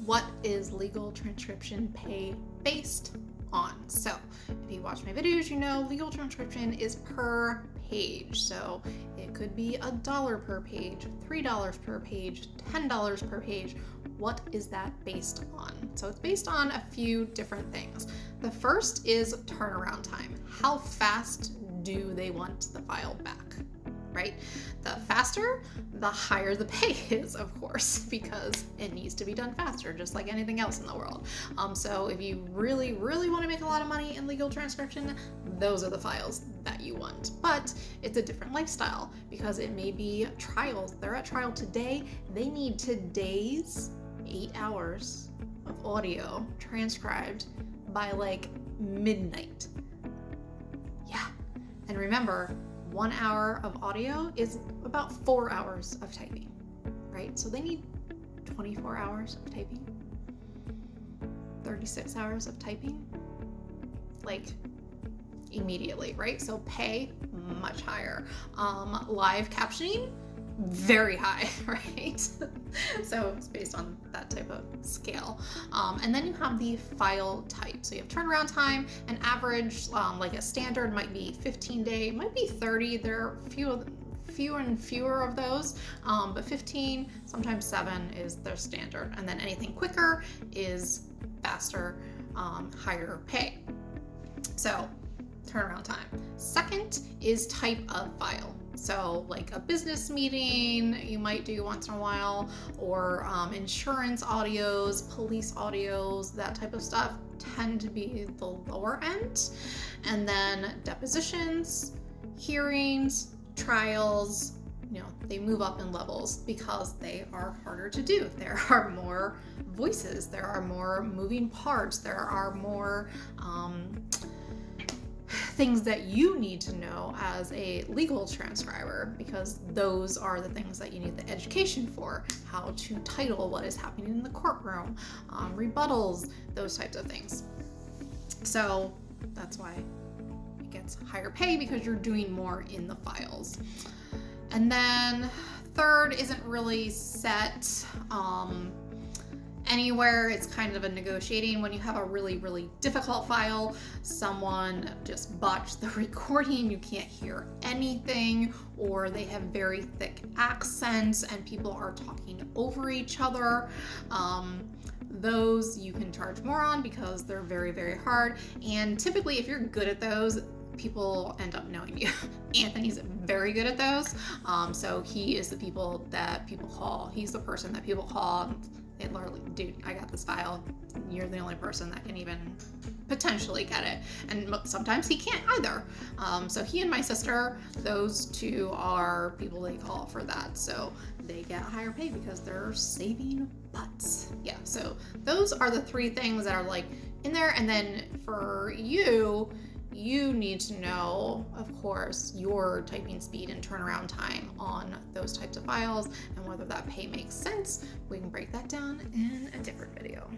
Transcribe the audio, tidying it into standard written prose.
what is legal transcription pay based on? So if you watch my videos, you know legal transcription is per page. So it could be $1 per page, $3 per page, $10 per page. What is that based on? So it's based on a few different things. The first is turnaround time. How fast do they want the file back, right? The faster, the higher the pay is, of course, because it needs to be done faster, just like anything else in the world. So if you really, really want to make a lot of money in legal transcription, those are the files that you want. But it's a different lifestyle because it may be trials. They're at trial today. They need today's 8 hours of audio transcribed by like midnight. Yeah. And remember, 1 hour of audio is about 4 hours of typing, right? So they need 24 hours of typing, 36 hours of typing, like immediately, right? So pay much higher. Live captioning, very high, right? So it's based on that type of scale. And then you have the file type. So you have turnaround time. An average, like a standard might be 15 day, might be 30. There are fewer and fewer of those, but 15, sometimes 7 is their standard. And then anything quicker is faster, higher pay. So turnaround time. Second is type of file. So like a business meeting you might do once in a while, or insurance audios, police audios, that type of stuff tend to be the lower end. And then depositions, hearings, trials, you know, they move up in levels because they are harder to do. There are more voices, there are more moving parts, there are more things that you need to know as a legal transcriber, because those are the things that you need the education for. How to title what is happening in the courtroom, rebuttals, those types of things. So that's why it gets higher pay, because you're doing more in the files. And then third isn't really set anywhere. It's kind of a negotiating. When you have a really, really difficult file, someone just botched the recording, you can't hear anything, or they have very thick accents and people are talking over each other. Those you can charge more on because they're very, very hard. And typically, if you're good at those, people end up knowing you. Anthony's very good at those. So he is the people that people call. He's the person that people call. They literally, dude, I got this file. You're the only person that can even potentially get it. And sometimes he can't either. So he and my sister, those two are people they call for that. So they get higher pay because they're saving butts. Yeah, so those are the 3 things that are like in there. And then for you, you need to know, of course, your typing speed and turnaround time on those types of files and whether that pay makes sense. We can break that down in a different video.